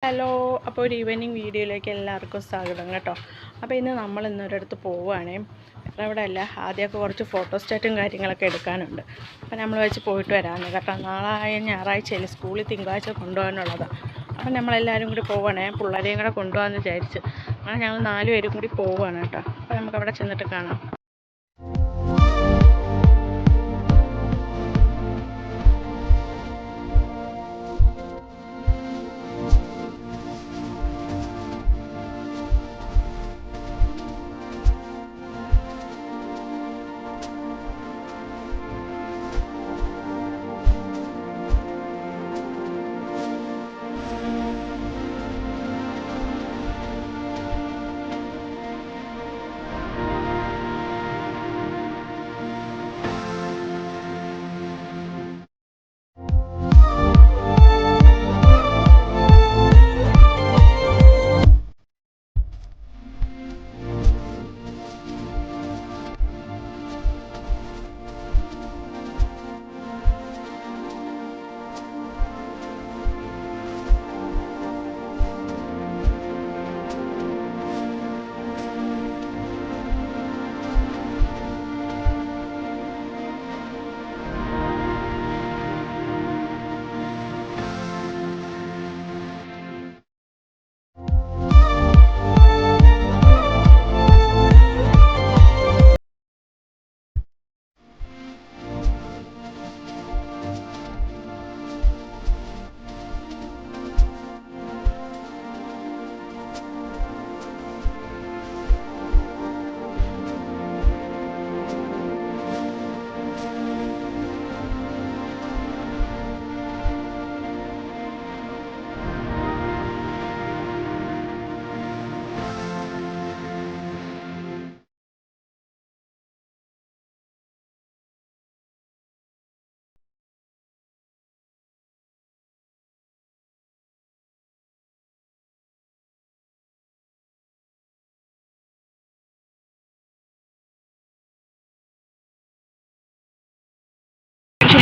Hello, അപ്പോൾ ഒരു evening വീഡിയോയിലേക്ക് എല്ലാവർക്കും സ്വാഗതം കേട്ടോ. അപ്പോൾ ഇന്ന് നമ്മൾ ഇന്നൊരിടത്ത് പോവുകയാണേ. അവിടെ അല്ല, ആദ്യമൊക്കെ കുറച്ച് ഫോട്ടോസ്റ്റാറ്റും കാര്യങ്ങളൊക്കെ എടുക്കാനുണ്ട്. അപ്പോൾ നമ്മൾ വെച്ച് പോയിട്ട് വരാമെന്ന് കേട്ടോ. നാളെ ഞായറാഴ്ചയല്ലേ, സ്കൂളിൽ തിങ്കളാഴ്ച കൊണ്ടുപോകാനുള്ളതാണ്. അപ്പോൾ നമ്മളെല്ലാവരും കൂടി പോവുകയാണേ, പിള്ളേരെയും കൂടെ കൊണ്ടുപോകാമെന്ന് വിചാരിച്ച്. അങ്ങനെ ഞങ്ങൾ 4 പേരും കൂടി പോവുകയാണ് കേട്ടോ. അപ്പോൾ നമുക്ക് അവിടെ ചെന്നിട്ട് കാണാം.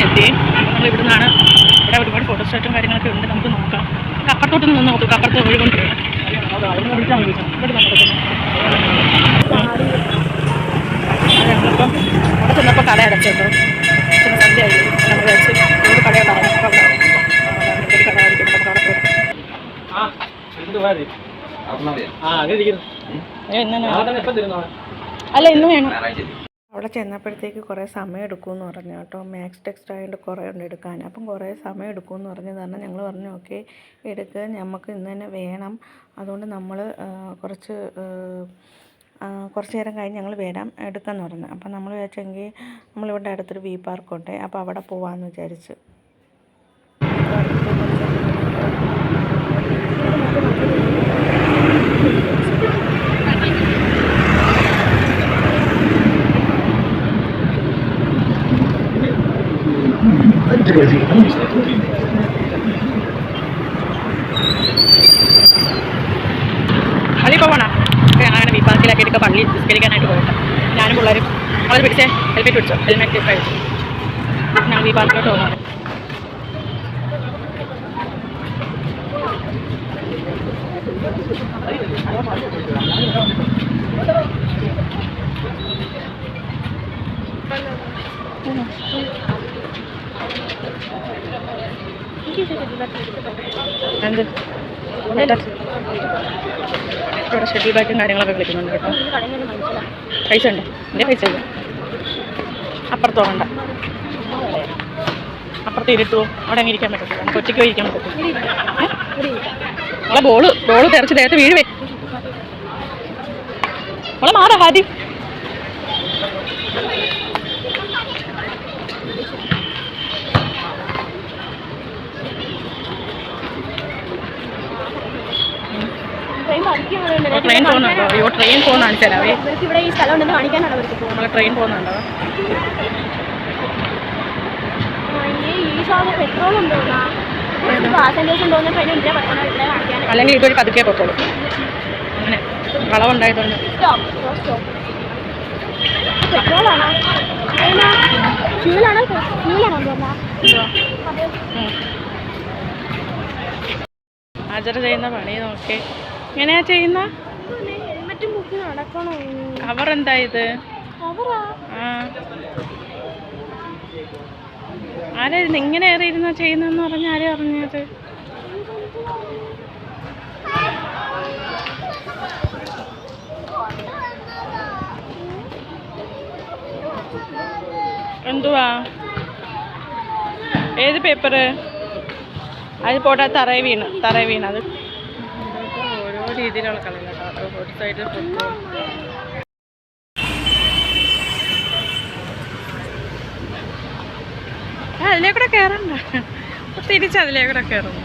എത്തി. നമ്മൾ ഇവിടെ നിന്നാണ്, ഇവിടെ ഒരുപാട് ഫോട്ടോസ്റ്റാറ്റും കാര്യങ്ങളൊക്കെ ഉണ്ട്. നമുക്ക് നോക്കാം. അപ്പുറത്തോട്ട് നിന്ന് നോക്കും, അപ്പുറത്ത് ഒഴുകൊണ്ട് ഞങ്ങളിപ്പം അവിടെ ചെന്നപ്പോൾ കട അടച്ചോ. ചെന്ന സന്ധ്യ ആയി. നമ്മൾ വെച്ച് ഒരു കടയുണ്ടാകും. അപ്പോൾ അവിടെ ഒരു കട ആയിരിക്കും. അല്ല, ഇന്ന് വേണം. അവിടെ ചെന്നപ്പോഴത്തേക്ക് കുറേ സമയം എടുക്കുമെന്ന് പറഞ്ഞു കേട്ടോ. മാക്സ് ടെക്സ്റ്റ് ആയതുകൊണ്ട് കുറേ ഉണ്ട് എടുക്കാൻ. അപ്പം കുറേ സമയം എടുക്കുമെന്ന് പറഞ്ഞത് കാരണം ഞങ്ങൾ പറഞ്ഞു ഓക്കെ എടുക്കുക, നമുക്ക് ഇന്ന് തന്നെ വേണം. അതുകൊണ്ട് നമ്മൾ കുറച്ച് നേരം കഴിഞ്ഞ് ഞങ്ങൾ വരാം എടുക്കാമെന്ന് പറഞ്ഞു. അപ്പം നമ്മൾ വിചാരിച്ചെങ്കിൽ നമ്മളിവിടെ അടുത്തൊരു വി പാർക്കുണ്ട്, അപ്പോൾ അവിടെ പോകാമെന്ന് വിചാരിച്ചു. പള്ളി പോകണം. അങ്ങനെ വി പാർക്കിലൊക്കെ എടുക്കുക, പള്ളി നിസ്കരിക്കാനായിട്ട് പോകട്ടെ. ഞാനും പിള്ളേരും അവർ പിടിച്ചേ, ഹെൽമെറ്റ് പിടിച്ചോ, ഹെൽമെറ്റ് കഴിച്ചു. ഞങ്ങൾ വി പാർക്കിലോട്ട് പോകണം. എന്ത് ഇവിടെ ഷെഡ്യൂൾ ബാറ്റും കാര്യങ്ങളൊക്കെ കളിക്കുന്നുണ്ട് കേട്ടോ. പൈസ ഉണ്ട്, എൻ്റെ പൈസ ഇല്ല. അപ്പുറത്ത് പോകണ്ട, അപ്പുറത്ത് ഇരുട്ടുമോ, അവിടെ അങ്ങ് ഇരിക്കാൻ പറ്റത്തില്ല. നമുക്ക് ഒറ്റയ്ക്ക് പോയി ഇരിക്കാൻ പറ്റത്തില്ല. നമ്മളെ ബോള് തെറിച്ച് നേരത്തെ വീഴുവേ. നമ്മളെ മാറാ ആദ്യം. ട്രെയിൻ പോകുന്നുണ്ടോ? അയ്യോ, ട്രെയിൻ പോകുന്ന കാണിച്ചാലേ ഇവിടെ ഈ സ്ഥലം ഉണ്ടെന്ന് കാണിക്കാനാണ് അവർക്ക്. നമ്മളെ ട്രെയിൻ പോകുന്നുണ്ടോ? പെട്രോൾ ഉണ്ടോ, പാസഞ്ചേഴ്സ് ഉണ്ടോ? അല്ലെങ്കിൽ ഇതൊരു പതുക്കെ പോത്തോളൂ. അങ്ങനെ വളവുണ്ടായതുകൊണ്ട് പെട്രോളാണോ ഫ്യൂലാണോ? ഫ്യൂലാണോ? ഹാജർ ചെയ്യുന്ന പണി നോക്കി. എങ്ങനെയാ ചെയ്യുന്ന? കവർ എന്താ ഇത്? ആ ആരായിരുന്നു ഇങ്ങനെ ഏറിയിരുന്ന ചെയ്യുന്നതെന്ന് പറഞ്ഞ ആരും അറിഞ്ഞത്? എന്തുവാ? ഏത് പേപ്പറ്? അത് പോട്ടെ, തറയിൽ വീണ് അത് ഓരോ രീതിയിലുള്ള കളി കേട്ടോ. ഒരു സൈഡ് ഫുട്ബോൾ. അതിലേക്കൂടെ കയറണ്ട, തിരിച്ച് അതിലേക്കൂടെ കയറുന്നു.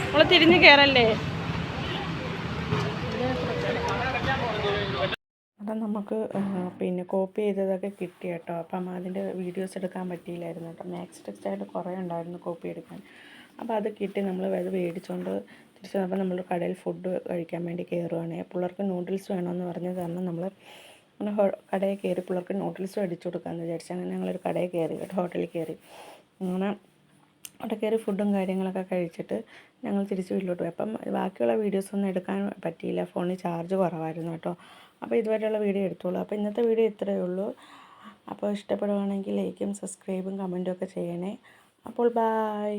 നമ്മള് തിരിഞ്ഞ് കയറല്ലേ? അപ്പം നമുക്ക് പിന്നെ കോപ്പി ചെയ്തതൊക്കെ കിട്ടി കേട്ടോ. അപ്പം അതിൻ്റെ വീഡിയോസ് എടുക്കാൻ പറ്റിയില്ലായിരുന്നു കേട്ടോ. മാക്സ് ടെക്സ്റ്റായിട്ട് കുറേ ഉണ്ടായിരുന്നു കോപ്പി എടുക്കാൻ. അപ്പോൾ അത് കിട്ടി. നമ്മൾ അത് മേടിച്ചുകൊണ്ട് തിരിച്ച് വന്നപ്പോൾ നമ്മൾ കടയിൽ ഫുഡ് കഴിക്കാൻ വേണ്ടി കയറുവാണ്. പിള്ളേർക്ക് നൂഡിൽസ് വേണമെന്ന് പറഞ്ഞത് കാരണം നമ്മൾ കടയിൽ കയറി പിള്ളേർക്ക് നൂഡിൽസ് അടിച്ചു കൊടുക്കാമെന്ന് വിചാരിച്ചു. അങ്ങനെ ഞങ്ങളൊരു കടയിൽ കയറി കേട്ടോ, ഹോട്ടലിൽ കയറി. അങ്ങനെ അവിടെ കയറി ഫുഡും കാര്യങ്ങളൊക്കെ കഴിച്ചിട്ട് ഞങ്ങൾ തിരിച്ച് വീട്ടിലോട്ട് പോയി. അപ്പം ബാക്കിയുള്ള വീഡിയോസൊന്നും എടുക്കാൻ പറ്റിയില്ല, ഫോണിൽ ചാർജ് കുറവായിരുന്നു കേട്ടോ. അപ്പോൾ ഇതുവരെയുള്ള വീഡിയോ എടുത്തോളൂ. അപ്പോൾ ഇന്നത്തെ വീഡിയോ ഇത്രയേ ഉള്ളൂ. അപ്പോൾ ഇഷ്ടപ്പെടുവാണെങ്കിൽ ലൈക്കും സബ്സ്ക്രൈബും കമൻറ്റും ഒക്കെ ചെയ്യണേ. അപ്പോൾ ബായ്.